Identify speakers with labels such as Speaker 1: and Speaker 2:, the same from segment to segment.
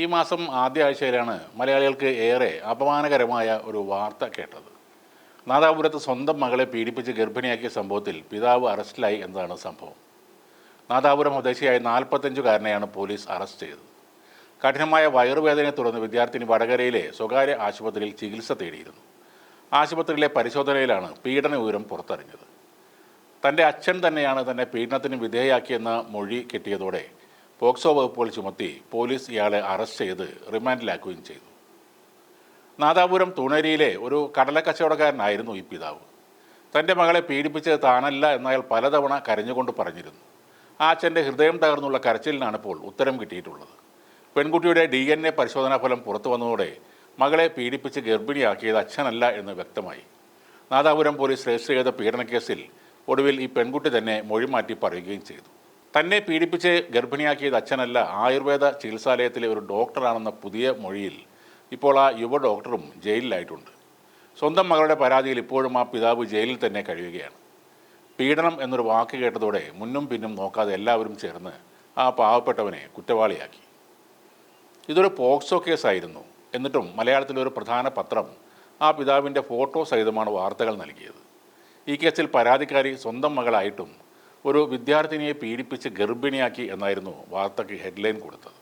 Speaker 1: ഈ മാസം ആദ്യ ആഴ്ചയിലാണ് മലയാളികൾക്ക് ഏറെ അപമാനകരമായ ഒരു വാർത്ത കേട്ടത്. നാദാപുരത്ത് സ്വന്തം മകളെ പീഡിപ്പിച്ച് ഗർഭിണിയാക്കിയ സംഭവത്തിൽ പിതാവ് അറസ്റ്റിലായി എന്നതാണ് സംഭവം. നാദാപുരം സ്വദേശിയായ 45-കാരനെയാണ് പോലീസ് അറസ്റ്റ് ചെയ്തത്. കഠിനമായ വയറുവേദനയെ തുടർന്ന് വിദ്യാർത്ഥിനി വടകരയിലെ സ്വകാര്യ ആശുപത്രിയിൽ ചികിത്സ തേടിയിരുന്നു. ആശുപത്രിയിലെ പരിശോധനയിലാണ് പീഡന വിവരം പുറത്തറിഞ്ഞത്. തൻ്റെ അച്ഛൻ തന്നെയാണ് തന്നെ പീഡനത്തിന് വിധേയയാക്കിയെന്ന മൊഴി കിട്ടിയതോടെ പോക്സോ വകുപ്പുകൾ ചുമത്തി പോലീസ് ഇയാളെ അറസ്റ്റ് ചെയ്ത് റിമാൻഡിലാക്കുകയും ചെയ്തു. നാദാപുരം തൂണേരിയിലെ ഒരു കടലക്കച്ചവടക്കാരനായിരുന്നു ഈ പിതാവ്. തൻ്റെ മകളെ പീഡിപ്പിച്ചത് താനല്ല എന്നയാൾ പലതവണ കരഞ്ഞുകൊണ്ട് പറഞ്ഞിരുന്നു. ആ അച്ഛൻ്റെ ഹൃദയം തകർന്നുള്ള കരച്ചിലിനാണ് ഇപ്പോൾ ഉത്തരം കിട്ടിയിട്ടുള്ളത്. പെൺകുട്ടിയുടെ DNA പരിശോധനാ ഫലം പുറത്തു വന്നതോടെ മകളെ പീഡിപ്പിച്ച് ഗർഭിണിയാക്കിയത് അച്ഛനല്ല എന്ന് വ്യക്തമായി. നാദാപുരം പോലീസ് രജിസ്റ്റർ ചെയ്ത പീഡനക്കേസിൽ ഒടുവിൽ ഈ പെൺകുട്ടി തന്നെ മൊഴി മാറ്റി പറയുകയും ചെയ്തു. തന്നെ പീഡിപ്പിച്ച് ഗർഭിണിയാക്കിയത് അച്ഛനല്ല, ആയുർവേദ ചികിത്സാലയത്തിലെ ഒരു ഡോക്ടറാണെന്ന പുതിയ മൊഴിയിൽ ഇപ്പോൾ ആ യുവ ഡോക്ടറും ജയിലിലായിട്ടുണ്ട്. സ്വന്തം മകളുടെ പരാതിയിൽ ഇപ്പോഴും ആ പിതാവ് ജയിലിൽ തന്നെ കഴിയുകയാണ്. പീഡനം എന്നൊരു വാക്ക് കേട്ടതോടെ മുന്നും പിന്നും നോക്കാതെ എല്ലാവരും ചേർന്ന് ആ പാവപ്പെട്ടവനെ കുറ്റവാളിയാക്കി. ഇതൊരു പോക്സോ കേസായിരുന്നു. എന്നിട്ടും മലയാളത്തിലൊരു പ്രധാന പത്രം ആ പിതാവിൻ്റെ ഫോട്ടോ സഹിതമാണ് വാർത്തകൾ നൽകിയത്. ഈ കേസിൽ പരാതിക്കാരി സ്വന്തം മകളായിട്ടും ഒരു വിദ്യാർത്ഥിനിയെ പീഡിപ്പിച്ച് ഗർഭിണിയാക്കി എന്നായിരുന്നു വാർത്തയ്ക്ക് ഹെഡ്ലൈൻ കൊടുത്തത്.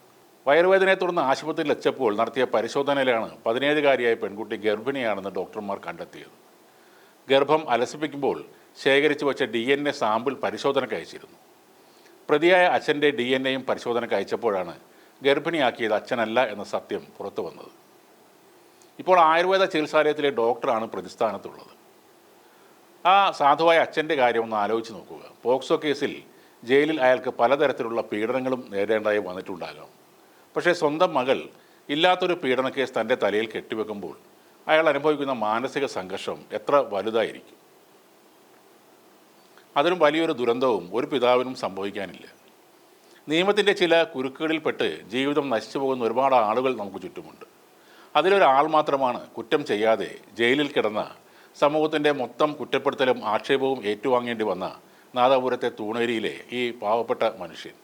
Speaker 1: വയറുവേദനയെ തുടർന്ന് ആശുപത്രിയിൽ എത്തിയപ്പോൾ നടത്തിയ പരിശോധനയിലാണ് 17-കാരിയായ പെൺകുട്ടി ഗർഭിണിയാണെന്ന് ഡോക്ടർമാർ കണ്ടെത്തിയത്. ഗർഭം അലസിപ്പിക്കുമ്പോൾ ശേഖരിച്ചു വച്ച DNA സാമ്പിൾ പരിശോധനയ്ക്ക് അയച്ചിരുന്നു. പ്രതിയായ അച്ഛൻ്റെ DNAയും പരിശോധനയ്ക്ക് അയച്ചപ്പോഴാണ് ഗർഭിണിയാക്കിയത് അച്ഛനല്ല എന്ന സത്യം പുറത്തു വന്നത്. ഇപ്പോൾ ആയുർവേദ ചികിത്സാലയത്തിലെ ഡോക്ടറാണ് പ്രതിസ്ഥാനത്തുള്ളത്. ആ സാധുവായ അച്ഛൻ്റെ കാര്യം ഒന്ന് ആലോചിച്ച് നോക്കുക. പോക്സോ കേസിൽ ജയിലിൽ അയാൾക്ക് പലതരത്തിലുള്ള പീഡനങ്ങളും നേരിടേണ്ടതായി വന്നിട്ടുണ്ടാകാം. പക്ഷേ സ്വന്തം മകൾ ഇല്ലാത്തൊരു പീഡന കേസ് തൻ്റെ തലയിൽ കെട്ടിവെക്കുമ്പോൾ അയാൾ അനുഭവിക്കുന്ന മാനസിക സംഘർഷം എത്ര വലുതായിരിക്കും. അതിനും വലിയൊരു ദുരന്തവും ഒരു പിതാവിനും സംഭവിക്കാനില്ല. നിയമത്തിൻ്റെ ചില കുരുക്കുകളിൽപ്പെട്ട് ജീവിതം നശിച്ചു പോകുന്ന ഒരുപാട് ആളുകൾ നമുക്ക് ചുറ്റുമുണ്ട്. അതിലൊരാൾ മാത്രമാണ് കുറ്റം ചെയ്യാതെ ജയിലിൽ കിടന്ന, സമൂഹത്തിൻ്റെ മൊത്തം കുറ്റപ്പെടുത്തലും ആക്ഷേപവും ഏറ്റുവാങ്ങേണ്ടി വന്ന നാദാപുരത്തെ തൂണേരിയിലെ ഈ പാവപ്പെട്ട മനുഷ്യൻ.